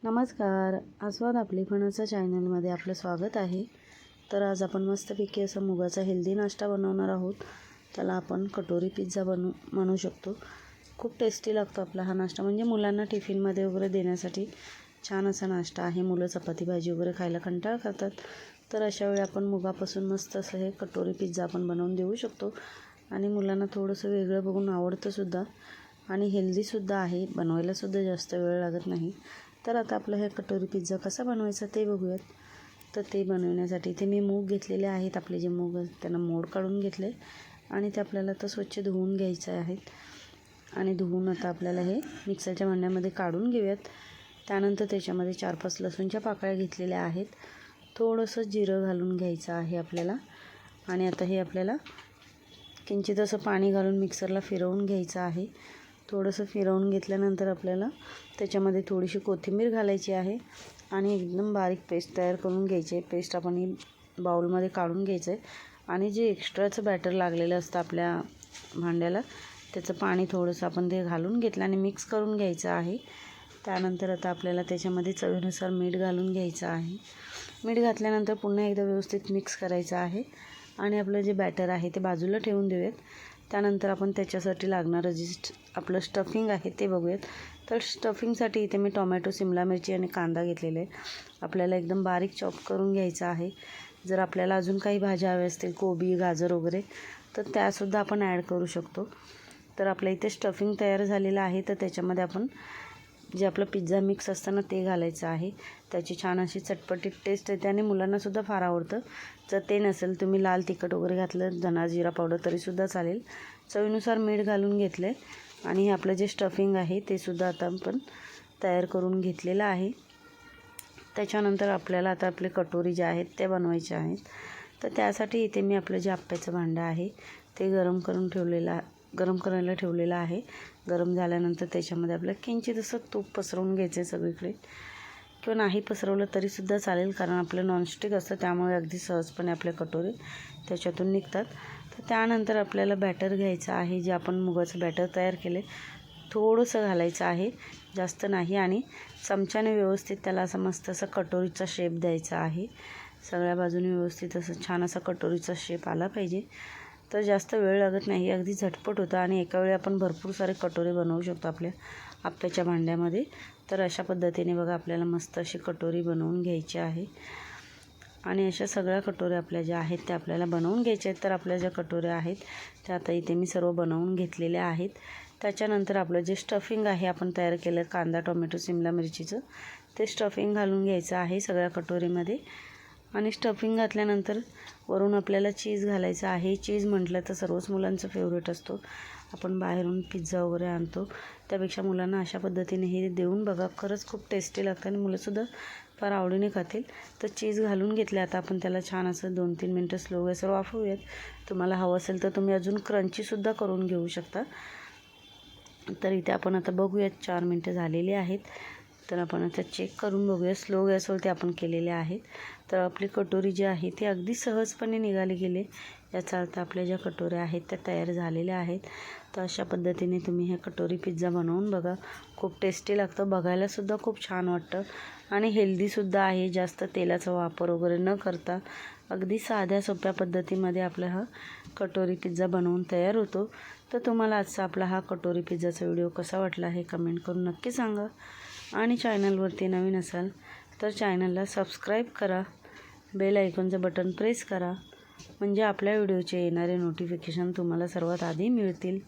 नमस्कार, आस्वाद आपली फणसच्या चॅनलमध्ये आपलं स्वागत आहे. तर आज आपण मस्तपैकी असा मुगाचा हेल्दी नाश्ता बनवणार आहोत. त्याला आपण कटोरी पिझ्झा म्हणू शकतो. खूप टेस्टी लागतो आपला हा नाश्ता, म्हणजे मुलांना टिफिनमध्ये वगैरे देण्यासाठी छान असा नाश्ता आहे. मुलं चपाती भाजी वगैरे खायला कंटाळा करतात, तर अशा वेळी आपण मुगापासून मस्त असं हे कटोरी पिझ्झा आपण बनवून देऊ शकतो. आणि मुलांना थोडंसं वेगळं बघून आवडतंसुद्धा आणि हेल्दीसुद्धा आहे. बनवायलासुद्धा जास्त वेळ लागत नाही. तर आता आपलं हे कटोरी पिझ्झा कसा बनवायचा ते बघूयात. तर ते बनवण्यासाठी इथे मी मूग घेतलेले आहेत. आपले जे मूग त्यांना मोड काढून घेतले आणि ते आपल्याला आता स्वच्छ धुवून घ्यायचे आहेत. आणि धुवून आता आपल्याला हे मिक्सरच्या भांड्यामध्ये काढून घेऊयात. त्यानंतर त्याच्यामध्ये 4-5 लसूणच्या पाकळ्या घेतलेल्या आहेत. थोडंसं जिरं घालून घ्यायचं आहे आपल्याला. आणि आता हे आपल्याला किंचित असं पाणी घालून मिक्सरला फिरवून घ्यायचं आहे. थोडंसं फिरवून घेतल्यानंतर आपल्याला त्याच्यामध्ये थोडीशी कोथिंबीर घालायची आहे आणि एकदम बारीक पेस्ट तयार करून घ्यायची आहे. पेस्ट आपण ही बाउलमध्ये काढून घ्यायचं आहे. आणि जे एक्स्ट्राचं बॅटर लागलेलं असतं आपल्या भांड्याला, त्याचं पाणी थोडंसं आपण ते घालून घेतलं आणि मिक्स करून घ्यायचं आहे. त्यानंतर आता आपल्याला त्याच्यामध्ये चवीनुसार मीठ घालून घ्यायचं आहे. मीठ घातल्यानंतर पुन्हा एकदा व्यवस्थित मिक्स करायचं आहे. आणि आपलं जे बॅटर आहे ते बाजूला ठेवून देऊयात. त्यानंतर आपण त्याच्यासाठी लागणारं जे आपलं स्टफिंग आहे ते बघूयात. तर स्टफिंगसाठी इथे मी टोमॅटो, शिमला मिरची आणि कांदा घेतलेला आहे. आपल्याला एकदम बारीक चॉप करून घ्यायचा आहे. जर आपल्याला अजून काही भाज्या हव्या असतील, कोबी, गाजर वगैरे, तर त्यासुद्धा आपण ॲड करू शकतो. तर आपल्या इथे स्टफिंग तयार झालेलं आहे. तर त्याच्यामध्ये आपण जे आपलं पिझ्झा मिक्स असतं ना ते घालायचं आहे. त्याची छान अशी चटपटीत टेस्ट येते आणि मुलांनासुद्धा फार आवडतं. जर ते नसेल, तुम्ही लाल तिखट वगैरे घातलं, धना जिरा पावडर तरीसुद्धा चालेल. चवीनुसार मीठ घालून घेतलं आहे. आणि हे आपलं जे स्टफिंग आहे ते सुद्धा आता आपण तयार करून घेतलेलं आहे. त्याच्यानंतर आपल्याला आता आपले कटोरी जे आहेत ते बनवायचे आहेत. तर त्यासाठी इथे मी आपलं जे आप्याचं भांडं आहे ते गरम करायला ठेवलेलं आहे. गरम झाल्यानंतर त्याच्यामध्ये आपल्याला किंचित असं तूप पसरवून घ्यायचं आहे सगळीकडे, किंवा नाही पसरवलं तरीसुद्धा चालेल, कारण आपलं नॉनस्टिक असतं त्यामुळे अगदी सहजपणे आपले कटोरे त्याच्यातून निघतात. तर त्यानंतर आपल्याला बॅटर घ्यायचं आहे. जे आपण मुगाचं बॅटर तयार केले थोडंसं घालायचं आहे, जास्त नाही. आणि चमच्याने व्यवस्थित त्याला असं मस्त असं कटोरीचा शेप द्यायचा आहे. सगळ्या बाजूने व्यवस्थित असं छान असा कटोरीचा शेप आला पाहिजे. तर जास्त वेळ लागत नाही, अगदी झटपट होतं आणि एका वेळी आपण भरपूर सारे कटोरे बनवू शकतो आपल्या आप्याच्या भांड्यामध्ये. तर अशा पद्धतीने बघा आपल्याला मस्त अशी कटोरी बनवून घ्यायची आहे. आणि अशा सगळ्या कटोऱ्या आपल्या ज्या आहेत त्या आपल्याला बनवून घ्यायच्या आहेत. तर आपल्या ज्या कटोऱ्या आहेत त्या आता इथे मी सर्व बनवून घेतलेल्या आहेत. त्याच्यानंतर आपलं जे स्टफिंग आहे आपण तयार केलं कांदा, टोमॅटो, शिमला मिरचीचं, ते स्टफिंग घालून घ्यायचं आहे सगळ्या कटोरीमध्ये. आणि स्टफिंग घातल्यानंतर वरून आपल्याला चीज घालायचं आहे. चीज म्हटलं तर सर्वच मुलांचं फेवरेट असतो. आपण बाहेरून पिझ्झा वगैरे आणतो, त्यापेक्षा मुलांना अशा पद्धतीने हे देऊन बघा, खरंच खूप टेस्टी लागतं आणि मुलंसुद्धा फार आवडीने खातील. तर चीज घालून घेतले. आता आपण त्याला छान असं 2-3 मिनटं स्लो गॅसवर वाफवूयात. तुम्हाला हवं असेल तर तुम्ही अजून क्रंचीसुद्धा करून घेऊ शकता. तर इथे आपण आता बघूयात 4 मिनटं झालेली आहेत. तर आपण आता चेक करून बघूया. स्लो गॅसवरती आपण केलेले आहेत. तर आपली कटोरी जी आहे ती अगदी सहजपणे निघाली गेले. याचा अर्थ आपल्या ज्या कटोऱ्या आहेत त्या तयार झालेल्या आहेत. तर अशा पद्धतीने तुम्ही हे कटोरी पिझ्झा बनवून बघा. खूप टेस्टी लागतं, बघायलासुद्धा खूप छान वाटतं आणि हेल्दीसुद्धा आहे. जास्त तेलाचा वापर वगैरे न करता अगदी साध्या सोप्या पद्धतीमध्ये आपला हा कटोरी पिझ्झा बनवून तयार होतो. तर तुम्हाला आजचा आपला हा कटोरी पिझ्झाचा व्हिडिओ कसा वाटला हे कमेंट करून नक्की सांगा. आणि चॅनलवरती नवीन असाल तर चॅनलला सबस्क्राईब करा. बेल आयकॉनचं बटन प्रेस करा, म्हणजे आपल्या व्हिडिओचे येणारे नोटिफिकेशन तुम्हाला सर्वात आधी मिळतील.